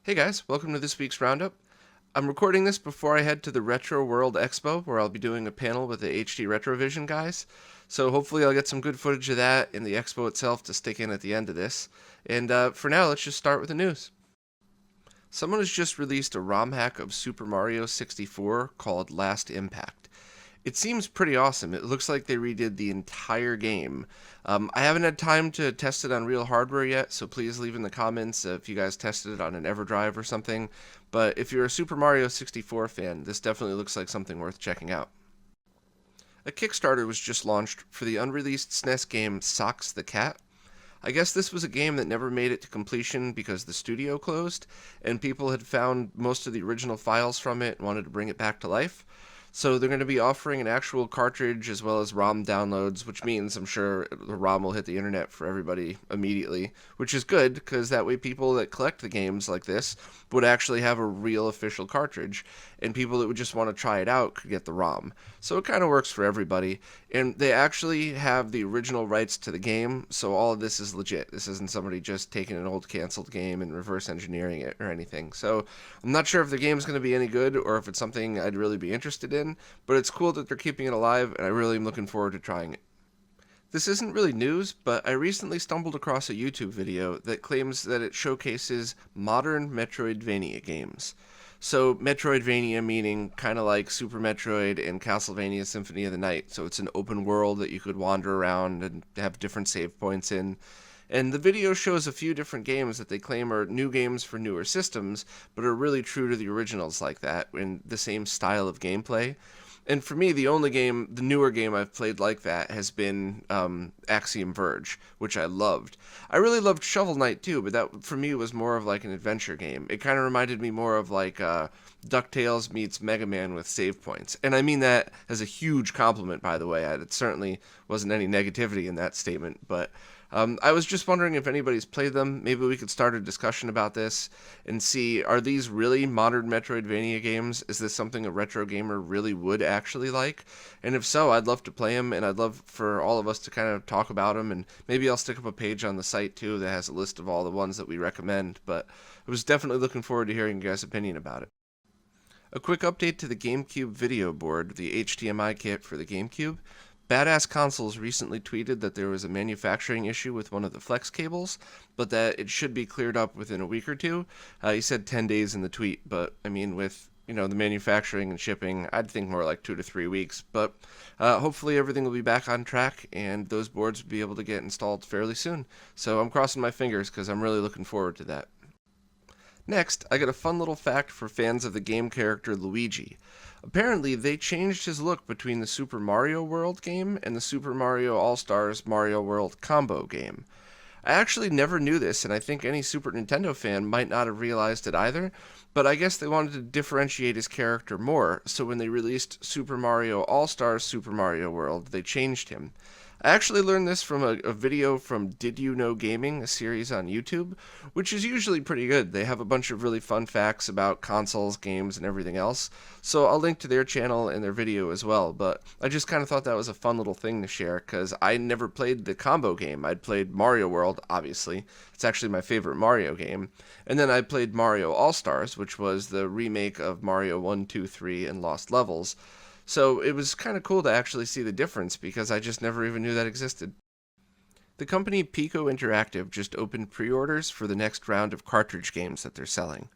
Hey guys, welcome to this week's Roundup. I'm recording this before I head to the Retro World Expo, where I'll be doing a panel with the hdretrovision guys. So hopefully I'll get some good footage of that and the expo itself to stick in at the end of this. And for now, let's just start with the news. Someone has just released a ROM hack of Super Mario 64 called Last Impact. It seems pretty awesome. It looks like they redid the entire game. I haven't had time to test it on real hardware yet, so please leave in the comments if you guys tested it on an EverDrive or something. But if you're a Super Mario 64 fan, this definitely looks like something worth checking out. A Kickstarter was just launched for the unreleased SNES game Sox the Cat. I guess this was a game that never made it to completion because the studio closed, and people had found most of the original files from it and wanted to bring it back to life. So they're going to be offering an actual cartridge as well as ROM downloads, which means I'm sure the ROM will hit the internet for everybody immediately, which is good because that way people that collect the games like this would actually have a real official cartridge, and people that would just want to try it out could get the ROM. So it kind of works for everybody, and they actually have the original rights to the game, so all of this is legit. This isn't somebody just taking an old canceled game and reverse engineering it or anything. So I'm not sure if the game's going to be any good or if it's something I'd really be interested in, but it's cool that they're keeping it alive, and I really am looking forward to trying it. This isn't really news, but I recently stumbled across a YouTube video that claims that it showcases modern Metroidvania games. So Metroidvania meaning kind of like Super Metroid and Castlevania Symphony of the Night. So it's an open world that you could wander around and have different save points in. And the video shows a few different games that they claim are new games for newer systems, but are really true to the originals like that, in the same style of gameplay. And for me, the newer game I've played like that has been Axiom Verge, which I loved. I really loved Shovel Knight too, but that for me was more of like an adventure game. It kind of reminded me more of like DuckTales meets Mega Man with save points. And I mean that as a huge compliment, by the way. It certainly wasn't any negativity in that statement, but I was just wondering if anybody's played them. Maybe we could start a discussion about this and see, are these really modern Metroidvania games? Is this something a retro gamer really would actually like? And if so, I'd love to play them, and I'd love for all of us to kind of talk about them, and maybe I'll stick up a page on the site too that has a list of all the ones that we recommend, but I was definitely looking forward to hearing your guys' opinion about it. A quick update to the Gamecube video board, the HDMI kit for the Gamecube. badassconsoles recently tweeted that there was a manufacturing issue with one of the flex cables, but that it should be cleared up within a week or two. He said 10 days in the tweet, but I mean, with the manufacturing and shipping, I'd think more like 2 to 3 weeks. But hopefully everything will be back on track, and those boards will be able to get installed fairly soon. So I'm crossing my fingers because I'm really looking forward to that. Next, I got a fun little fact for fans of the game character Luigi. Apparently, they changed his look between the Super Mario World game and the Super Mario All-Stars Mario World combo game. I actually never knew this, and I think any Super Nintendo fan might not have realized it either, but I guess they wanted to differentiate his character more, so when they released Super Mario All-Stars Super Mario World, they changed him. I actually learned this from a video from Did You Know Gaming, a series on YouTube, which is usually pretty good. They have a bunch of really fun facts about consoles, games, and everything else. So I'll link to their channel and their video as well. But I just kind of thought that was a fun little thing to share because I never played the combo game. I'd played Mario World, obviously. It's actually my favorite Mario game. And then I played Mario All-Stars, which was the remake of Mario 1, 2, 3, and Lost Levels. So it was kind of cool to actually see the difference because I just never even knew that existed. The company Piko Interactive just opened pre-orders for the next round of cartridge games that they're selling.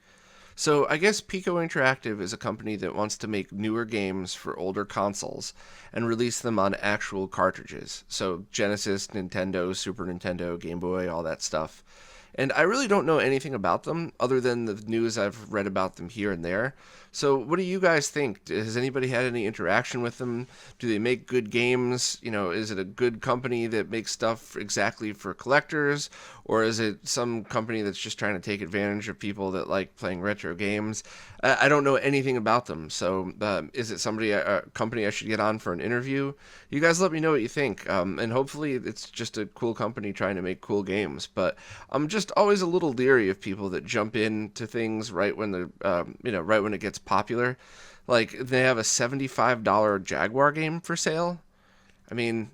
So I guess Piko Interactive is a company that wants to make newer games for older consoles and release them on actual cartridges. So Genesis, Nintendo, Super Nintendo, Game Boy, all that stuff. And I really don't know anything about them other than the news I've read about them here and there. So what do you guys think? Has anybody had any interaction with them? Do they make good games? Is it a good company that makes stuff exactly for collectors? Or is it some company that's just trying to take advantage of people that like playing retro games? I don't know anything about them. So is it a company I should get on for an interview? You guys let me know what you think. And hopefully it's just a cool company trying to make cool games. But I'm just always a little leery of people that jump into things right when right when it gets popular. Like they have a $75 Jaguar game for sale. I mean,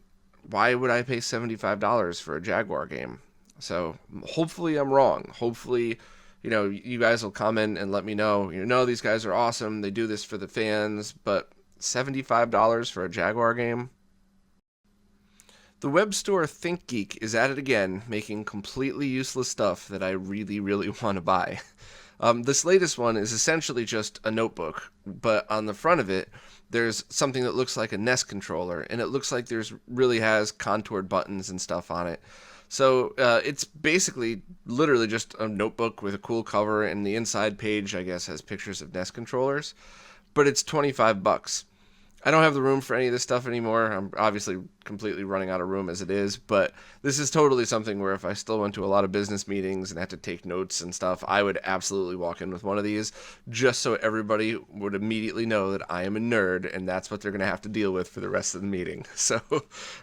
why would I pay $75 for a Jaguar game? So hopefully I'm wrong. Hopefully, you guys will comment and let me know, these guys are awesome, they do this for the fans, but $75 for a Jaguar game? The web store ThinkGeek is at it again, making completely useless stuff that I really, really want to buy. This latest one is essentially just a notebook, but on the front of it, there's something that looks like a NES controller, and it looks like really has contoured buttons and stuff on it. So it's basically literally just a notebook with a cool cover, and the inside page, I guess, has pictures of NES controllers, but it's $25. I don't have the room for any of this stuff anymore. I'm obviously completely running out of room as it is, but this is totally something where if I still went to a lot of business meetings and had to take notes and stuff, I would absolutely walk in with one of these just so everybody would immediately know that I am a nerd, and that's what they're going to have to deal with for the rest of the meeting. So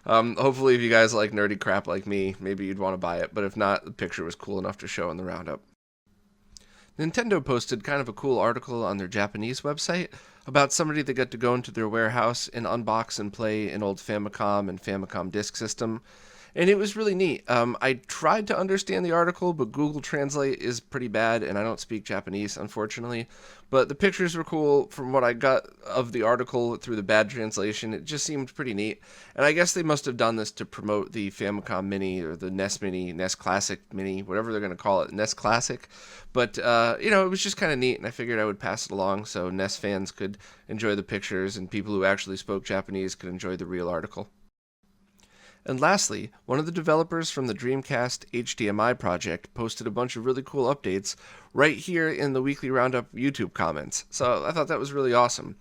hopefully if you guys like nerdy crap like me, maybe you'd want to buy it, but if not, the picture was cool enough to show in the Roundup. Nintendo posted kind of a cool article on their Japanese website about somebody that got to go into their warehouse and unbox and play an old Famicom and Famicom disk system. And it was really neat. I tried to understand the article, but Google Translate is pretty bad, and I don't speak Japanese, unfortunately. But the pictures were cool. From what I got of the article through the bad translation, it just seemed pretty neat. And I guess they must have done this to promote the Famicom Mini or the NES Mini, NES Classic Mini, whatever they're going to call it, NES Classic. But, it was just kind of neat, and I figured I would pass it along so NES fans could enjoy the pictures and people who actually spoke Japanese could enjoy the real article. And lastly, one of the developers from the Dreamcast HDMI project posted a bunch of really cool updates right here in the Weekly Roundup YouTube comments. So I thought that was really awesome.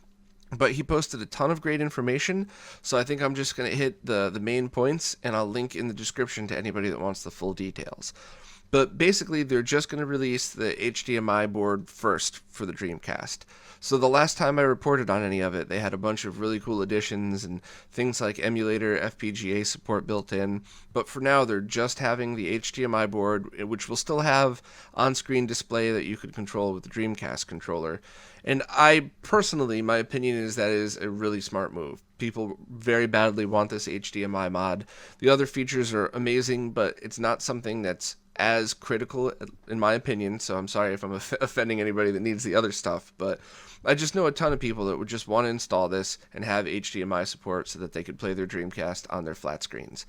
But he posted a ton of great information, so I think I'm just going to hit the main points, and I'll link in the description to anybody that wants the full details. But basically, they're just going to release the HDMI board first for the Dreamcast. So the last time I reported on any of it, they had a bunch of really cool additions and things like emulator FPGA support built in. But for now, they're just having the HDMI board, which will still have on-screen display that you could control with the Dreamcast controller. And I personally, my opinion is that is a really smart move. People very badly want this HDMI mod. The other features are amazing, but it's not something that's as critical, in my opinion, so I'm sorry if I'm offending anybody that needs the other stuff, but I just know a ton of people that would just want to install this and have HDMI support so that they could play their Dreamcast on their flat screens.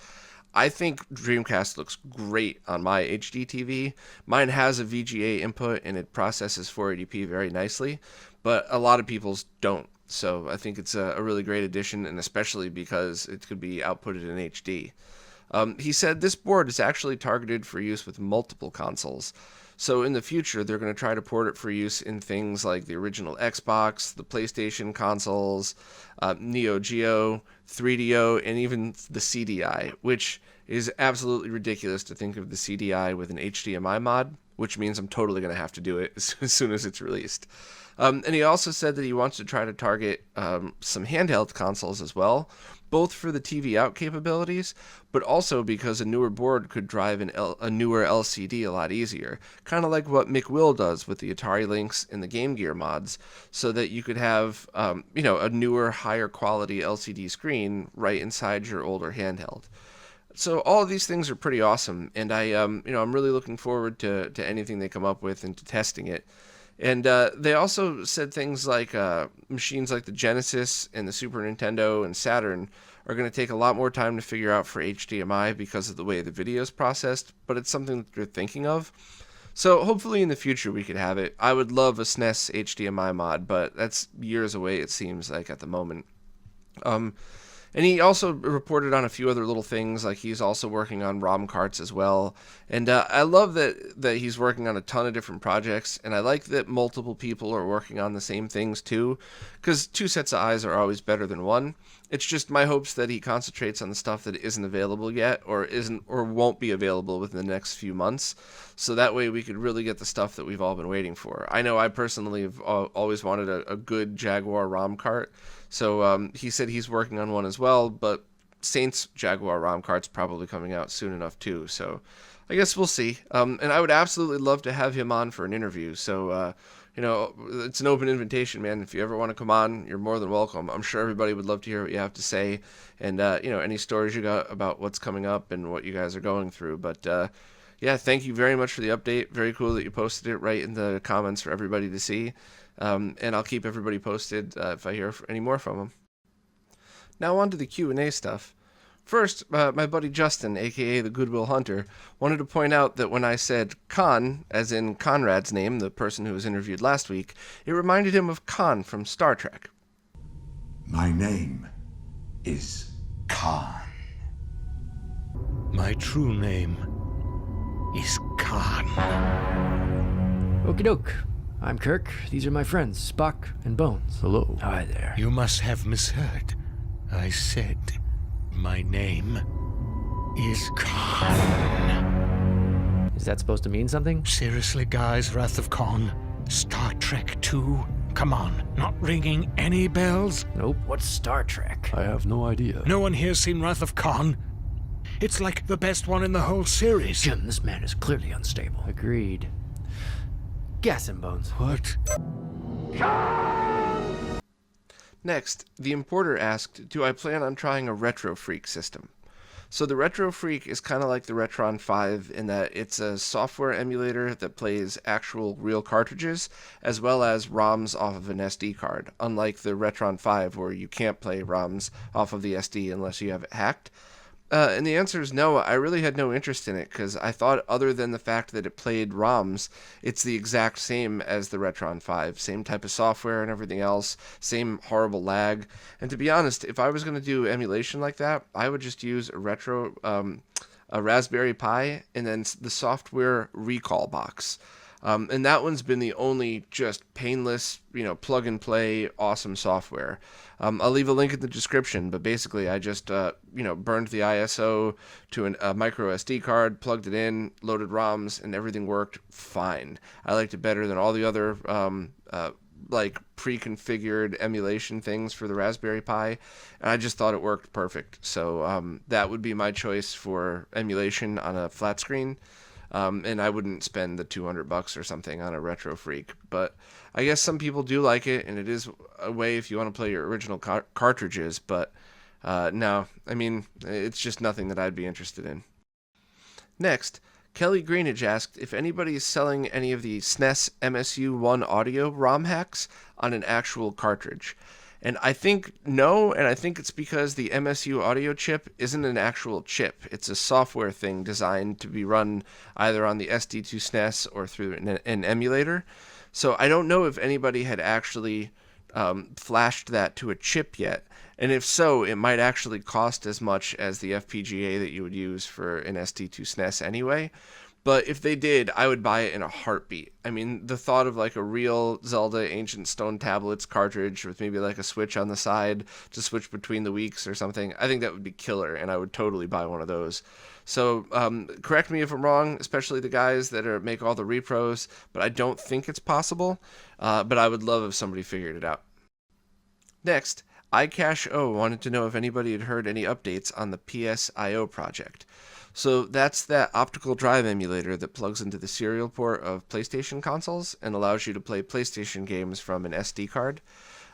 I think Dreamcast looks great on my HD TV. Mine has a VGA input and it processes 480p very nicely, but a lot of people's don't. So I think it's a really great addition, and especially because it could be outputted in HD. He said this board is actually targeted for use with multiple consoles. So in the future, they're going to try to port it for use in things like the original Xbox, the PlayStation consoles, Neo Geo, 3DO, and even the CDI, which is absolutely ridiculous to think of the CDI with an HDMI mod, which means I'm totally going to have to do it as soon as it's released. And he also said that he wants to try to target some handheld consoles as well, both for the TV out capabilities, but also because a newer board could drive a newer LCD a lot easier, kind of like what McWill does with the Atari Lynx and the Game Gear mods, so that you could have a newer, higher quality LCD screen right inside your older handheld. So all of these things are pretty awesome, and I'm really looking forward to anything they come up with and to testing it. And they also said things like machines like the Genesis and the Super Nintendo and Saturn are going to take a lot more time to figure out for HDMI because of the way the video is processed, but it's something that they're thinking of. So hopefully in the future we could have it. I would love a SNES HDMI mod, but that's years away, it seems like, at the moment. And he also reported on a few other little things, like he's also working on ROM carts as well. And I love that he's working on a ton of different projects, and I like that multiple people are working on the same things too, because two sets of eyes are always better than one. It's just my hopes that he concentrates on the stuff that isn't available yet, or won't be available within the next few months, so that way we could really get the stuff that we've all been waiting for. I know I personally have always wanted a good Jaguar ROM cart, so he said he's working on one as well, but Saints Jaguar ROM cart's probably coming out soon enough too, so I guess we'll see. And I would absolutely love to have him on for an interview, so it's an open invitation, man. If you ever want to come on, you're more than welcome. I'm sure everybody would love to hear what you have to say, and any stories you got about what's coming up and what you guys are going through. But yeah, thank you very much for the update. Very cool that you posted it right in the comments for everybody to see. And I'll keep everybody posted if I hear any more from them. Now on to the Q&A stuff. First, my buddy Justin, aka the Goodwill Hunter, wanted to point out that when I said Khan, as in Conrad's name, the person who was interviewed last week, it reminded him of Khan from Star Trek. My name is Khan. My true name is Khan. Okie doke. I'm Kirk. These are my friends, Spock and Bones. Hello. Hi there. You must have misheard. I said my name is Khan. Is that supposed to mean something? Seriously, guys, Wrath of Khan? Star Trek 2? Come on, not ringing any bells? Nope. What's Star Trek? I have no idea. No one here's seen Wrath of Khan? It's like the best one in the whole series. Jim, this man is clearly unstable. Agreed. Gas him, Bones. What? Next, the importer asked, do I plan on trying a Retro Freak system? So the Retro Freak is kind of like the Retron 5 in that it's a software emulator that plays actual real cartridges as well as ROMs off of an SD card, unlike the Retron 5 where you can't play ROMs off of the SD unless you have it hacked. And the answer is no. I really had no interest in it because I thought other than the fact that it played ROMs, it's the exact same as the Retron 5. Same type of software and everything else. Same horrible lag. And to be honest, if I was going to do emulation like that, I would just use a Raspberry Pi and then the software recall box. And that one's been the only just painless, plug and play, awesome software. I'll leave a link in the description, but basically I just, burned the ISO to a micro SD card, plugged it in, loaded ROMs, and everything worked fine. I liked it better than all the other, pre-configured emulation things for the Raspberry Pi, and I just thought it worked perfect. So that would be my choice for emulation on a flat screen. And I wouldn't spend the $200 or something on a Retro Freak. But I guess some people do like it, and it is a way if you want to play your original cartridges. But no, I mean, it's just nothing that I'd be interested in. Next, Kelly Greenidge asked if anybody is selling any of the SNES MSU 1 audio ROM hacks on an actual cartridge. And I think no, and I think it's because the MSU audio chip isn't an actual chip. It's a software thing designed to be run either on the SD2 SNES or through an emulator. So I don't know if anybody had actually flashed that to a chip yet. And if so, it might actually cost as much as the FPGA that you would use for an SD2 SNES anyway. But if they did, I would buy it in a heartbeat. I mean, the thought of like a real Zelda Ancient Stone Tablets cartridge with maybe like a switch on the side to switch between the weeks or something, I think that would be killer, and I would totally buy one of those. So correct me if I'm wrong, especially the guys that make all the repros, but I don't think it's possible. But I would love if somebody figured it out. Next, iCache0 wanted to know if anybody had heard any updates on the PSIO project. So that's that optical drive emulator that plugs into the serial port of PlayStation consoles and allows you to play PlayStation games from an SD card.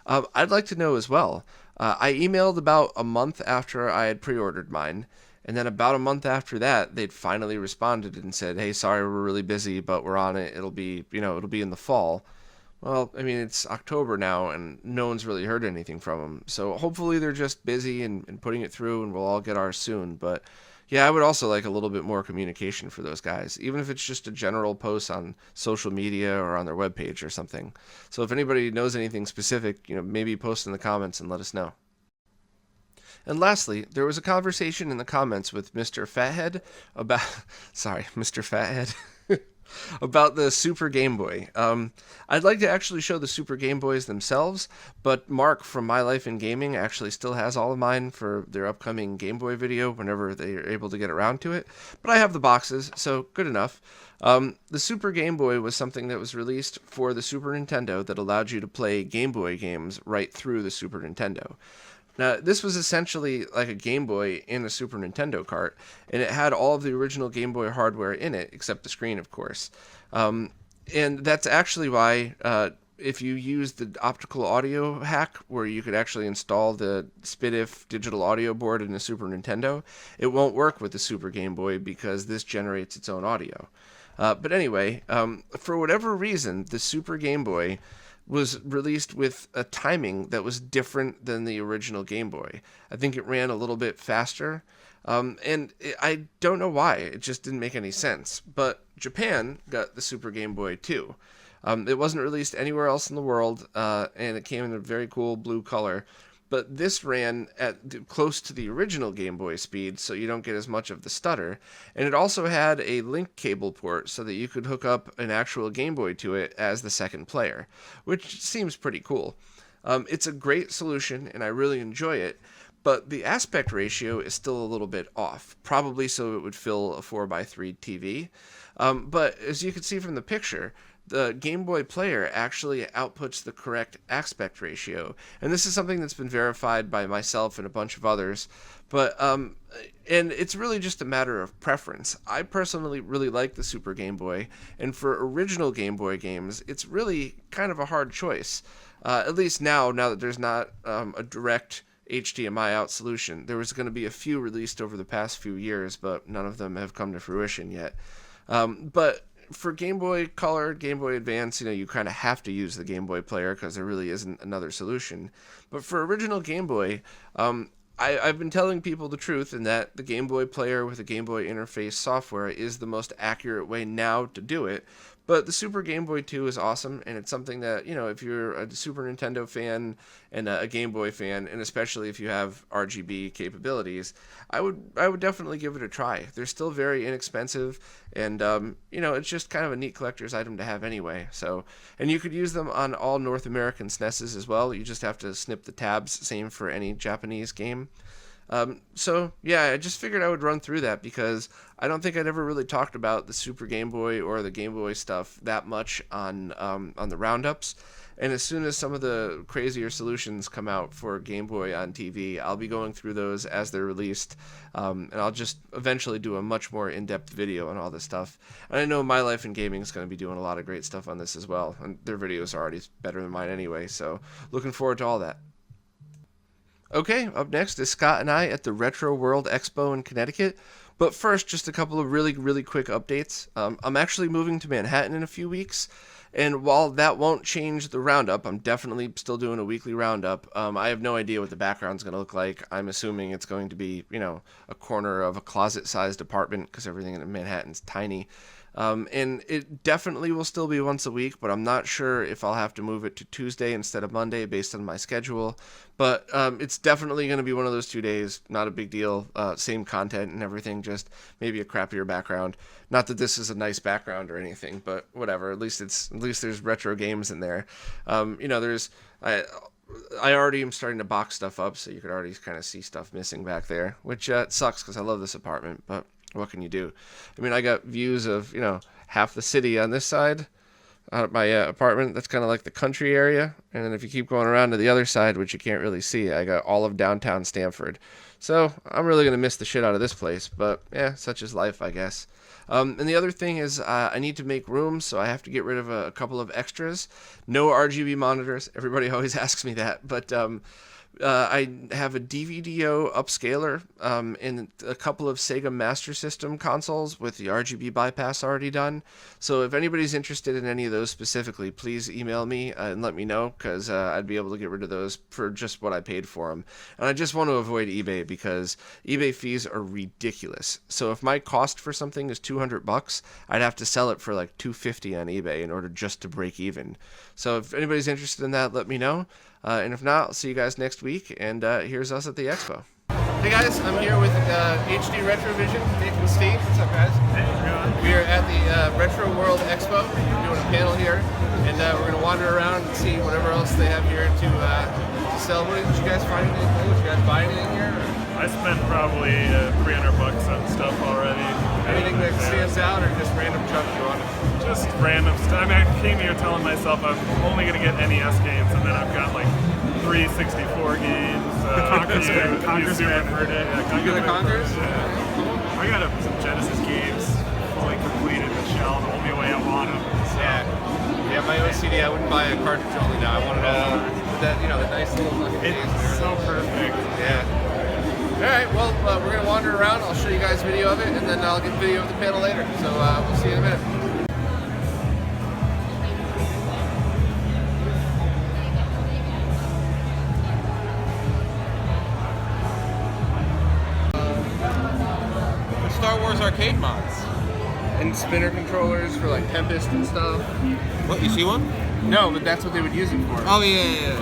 I'd like to know as well. I emailed about a month after I had pre-ordered mine, and then about a month after that, they'd finally responded and said, "Hey, sorry, we're really busy, but we're on it. It'll be in the fall." Well, I mean, it's October now, and no one's really heard anything from them. So hopefully they're just busy and putting it through, and we'll all get ours soon. But yeah, I would also like a little bit more communication for those guys, even if it's just a general post on social media or on their webpage or something. So if anybody knows anything specific, maybe post in the comments and let us know. And lastly, there was a conversation in the comments with Mr. Fathead about, Mr. Fathead, about the Super Game Boy. I'd like to actually show the Super Game Boys themselves, but Mark from My Life in Gaming actually still has all of mine for their upcoming Game Boy video whenever they are able to get around to it. But I have the boxes, so good enough. The Super Game Boy was something that was released for the Super Nintendo that allowed you to play Game Boy games right through the Super Nintendo. Now, this was essentially like a Game Boy in a Super Nintendo cart, and it had all of the original Game Boy hardware in it, except the screen, of course. And that's actually why if you use the optical audio hack, where you could actually install the SPDIF digital audio board in a Super Nintendo, it won't work with the Super Game Boy because this generates its own audio. But anyway, for whatever reason, the Super Game Boy was released with a timing that was different than the original Game Boy. I think it ran a little bit faster, I don't know why. It just didn't make any sense. But Japan got the Super Game Boy too. It wasn't released anywhere else in the world, and it came in a very cool blue color. But this ran at close to the original Game Boy speed, so you don't get as much of the stutter. And it also had a link cable port so that you could hook up an actual Game Boy to it as the second player, which seems pretty cool. It's a great solution, and I really enjoy it, but the aspect ratio is still a little bit off, probably so it would fill a 4:3 TV. But as you can see from the picture, the Game Boy player actually outputs the correct aspect ratio. And this is something that's been verified by myself and a bunch of others. But and it's really just a matter of preference. I personally really like the Super Game Boy, and for original Game Boy games, it's really kind of a hard choice. At least now that there's not a direct HDMI out solution. There was going to be a few released over the past few years, but none of them have come to fruition yet. But for Game Boy Color, Game Boy Advance, you kind of have to use the Game Boy player because there really isn't another solution. But for original Game Boy, I've been telling people the truth in that the Game Boy player with the Game Boy interface software is the most accurate way now to do it. But the Super Game Boy 2 is awesome, and it's something that, if you're a Super Nintendo fan and a Game Boy fan, and especially if you have RGB capabilities, I would definitely give it a try. They're still very inexpensive, and, it's just kind of a neat collector's item to have anyway. So, and you could use them on all North American SNESes as well. You just have to snip the tabs, same for any Japanese game. So yeah, I just figured I would run through that because I don't think I'd ever really talked about the Super Game Boy or the Game Boy stuff that much on the Roundups. And as soon as some of the crazier solutions come out for Game Boy on TV, I'll be going through those as they're released. And I'll just eventually do a much more in-depth video on all this stuff. And I know My Life in Gaming is going to be doing a lot of great stuff on this as well. And their videos are already better than mine anyway, so looking forward to all that. Okay, up next is Scott and I at the Retro World Expo in Connecticut. But first, just a couple of really, really quick updates. I'm actually moving to Manhattan in a few weeks. And while that won't change the roundup, I'm definitely still doing a weekly roundup. I have no idea what the background's going to look like. I'm assuming it's going to be, a corner of a closet-sized apartment because everything in Manhattan's tiny. And it definitely will still be once a week, but I'm not sure if I'll have to move it to Tuesday instead of Monday based on my schedule. But it's definitely going to be one of those 2 days. Not a big deal. Same content and everything, just maybe a crappier background. Not that this is a nice background or anything, but whatever. At least there's retro games in there. I already am starting to box stuff up, so you could already kind of see stuff missing back there, which sucks because I love this apartment, but what can you do? I mean, I got views of, half the city on this side out of my apartment. That's kind of like the country area. And then if you keep going around to the other side, which you can't really see, I got all of downtown Stamford. So I'm really going to miss the shit out of this place. But yeah, such is life, I guess. And the other thing is I need to make room, so I have to get rid of a couple of extras. No RGB monitors. Everybody always asks me that. But I have a DVDO upscaler and a couple of Sega Master System consoles with the RGB bypass already done. So if anybody's interested in any of those specifically, please email me and let me know, because I'd be able to get rid of those for just what I paid for them. And I just want to avoid eBay because eBay fees are ridiculous. So if my cost for something is $200, I'd have to sell it for like $250 on eBay in order just to break even. So if anybody's interested in that, let me know. And if not, I'll see you guys next week. And here's us at the expo. Hey guys, I'm here with HD Retrovision, Nick and Steve. What's up, guys? Hey, how's it going? We are at the Retro World Expo. We're doing a panel here, and we're going to wander around and see whatever else they have here to sell. Did you guys find anything? Did you guys buy anything here? Or? I spent probably $300 on stuff already. Anything that stands out, or just random junk you wanted? Just random stuff. I mean, I came here telling myself I'm only going to get NES games, and then I've got like 364 games. Conker's Super heard it. You get a Conker's? I got some Genesis games fully completed with shell the only way I want them. So. Yeah, my OC CD. I wouldn't buy a cartridge only now. I wanted all that, the nice little fucking case. It's so perfect. Yeah. All right. Well, we're gonna wander around. I'll show you guys video of it, and then I'll get video of the panel later. So we'll see you in a minute. Star Wars arcade mods. And spinner controllers for like Tempest and stuff. What, you see one? No, but that's what they would use it for. Oh, yeah.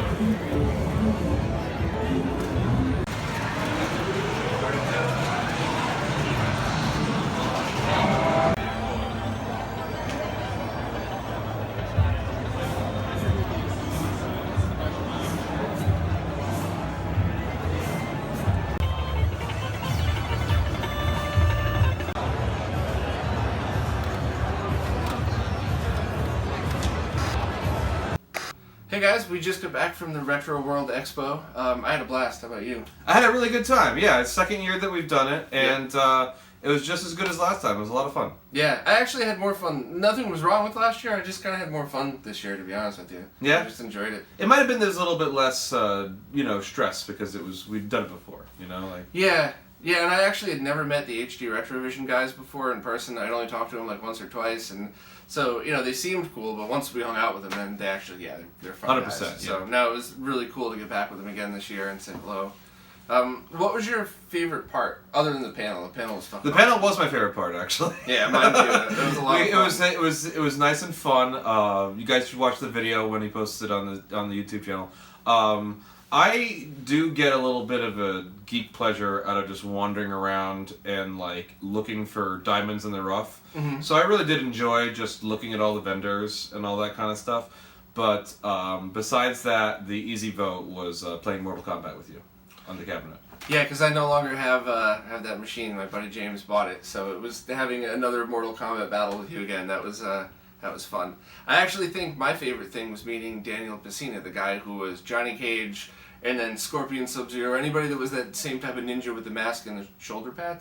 Hey guys, we just got back from the Retro World Expo. I had a blast. How about you? I had a really good time. Yeah, it's second year that we've done it, and it was just as good as last time. It was a lot of fun. Yeah, I actually had more fun. Nothing was wrong with last year. I just kind of had more fun this year, to be honest with you. Yeah? I just enjoyed it. It might have been there's a little bit less, stress because we'd done it before, like. Yeah, and I actually had never met the HD Retrovision guys before in person. I'd only talked to them like once or twice, and so, they seemed cool, but once we hung out with them, then they actually, they're fun 100%, guys. yeah. So, no, it was really cool to get back with them again this year and say hello. What was your favorite part, other than the panel? The panel was fucking The panel was my favorite part, actually. Yeah, mine too. It was a lot of fun. It was nice and fun. You guys should watch the video when he posts it on the YouTube channel. I do get a little bit of a geek pleasure out of just wandering around and looking for diamonds in the rough. Mm-hmm. So I really did enjoy just looking at all the vendors and all that kind of stuff. But besides that, the easy vote was playing Mortal Kombat with you on the cabinet. Yeah, because I no longer have that machine. My buddy James bought it, so it was having another Mortal Kombat battle with you again. That was fun. I actually think my favorite thing was meeting Daniel Pacina, the guy who was Johnny Cage, and then Scorpion, Sub-Zero, anybody that was that same type of ninja with the mask and the shoulder pad,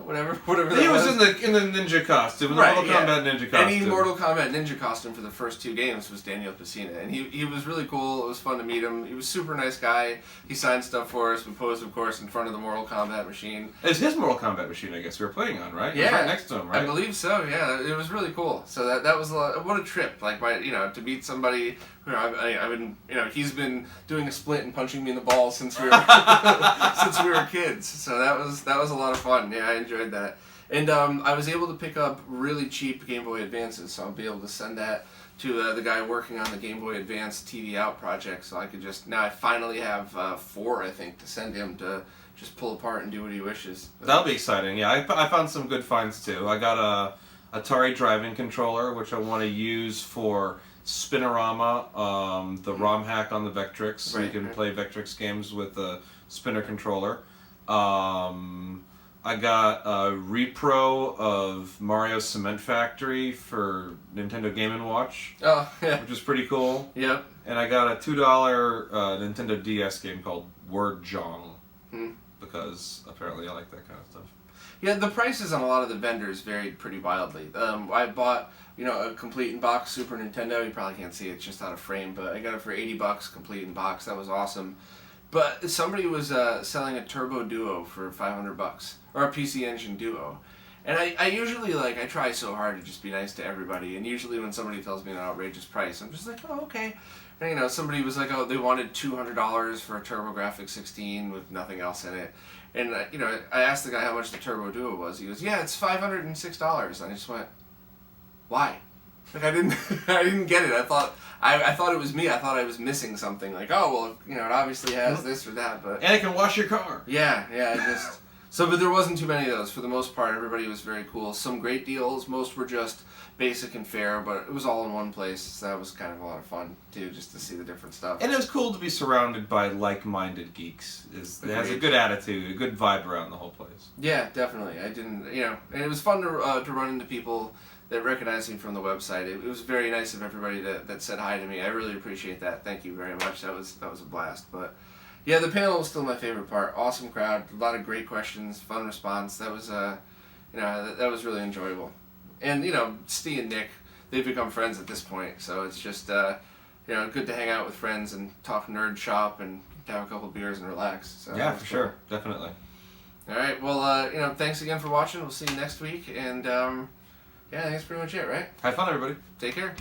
whatever. He was in the ninja costume, in the Mortal Kombat ninja costume. Any Mortal Kombat ninja costume for the first 2 games was Daniel Pacina, and he was really cool. It was fun to meet him. He was a super nice guy. He signed stuff for us. We posed, of course, in front of the Mortal Kombat machine. It's his Mortal Kombat machine, I guess we were playing on, right? Yeah, it was right next to him, right? I believe so. Yeah, it was really cool. So that was a lot. What a trip! To meet somebody. I've been, he's been doing a split and punching me in the balls since we were kids. So that was a lot of fun. Yeah, I enjoyed that. And I was able to pick up really cheap Game Boy Advances, so I'll be able to send that to the guy working on the Game Boy Advance TV Out project. So I could I finally have 4, I think, to send him to just pull apart and do what he wishes. That'll be exciting. Yeah, I found some good finds too. I got a Atari driving controller, which I want to use for Spinorama, the ROM hack on the Vectrix, so you can play Vectrix games with a spinner controller. I got a repro of Mario Cement Factory for Nintendo Game & Watch, which is pretty cool. Yep. And I got a $2 Nintendo DS game called Word Jong, because apparently I like that kind of stuff. Yeah, the prices on a lot of the vendors varied pretty wildly. I bought, a complete in box Super Nintendo. You probably can't see it, it's just out of frame, but I got it for $80 complete in box. That was awesome. But somebody was selling a Turbo Duo for $500, or a PC Engine Duo. And I usually, I try so hard to just be nice to everybody, and usually when somebody tells me an outrageous price, I'm just like, oh, okay. And, somebody was like, oh, they wanted $200 for a TurboGrafx 16 with nothing else in it. And, I asked the guy how much the Turbo Duo was. He goes, yeah, it's $506. And I just went, why? I didn't get it. I thought it was me. I thought I was missing something. It obviously has this or that, but... And it can wash your car. Yeah, but there wasn't too many of those. For the most part, everybody was very cool. Some great deals. Most were just basic and fair, but it was all in one place. So that was kind of a lot of fun, too, just to see the different stuff. And it was cool to be surrounded by like-minded geeks. It has a good attitude, a good vibe around the whole place. Yeah, definitely. I didn't, and it was fun to run into people that recognized me from the website. It was very nice of everybody that said hi to me. I really appreciate that. Thank you very much. That was a blast. But yeah, the panel was still my favorite part. Awesome crowd, a lot of great questions, fun response. That was that was really enjoyable. And Steve and Nick, they've become friends at this point. So it's just good to hang out with friends and talk nerd shop and have a couple beers and relax. So Yeah, for sure, definitely. All right. Well, thanks again for watching. We'll see you next week. And I think that's pretty much it, right? Have fun, everybody. Take care.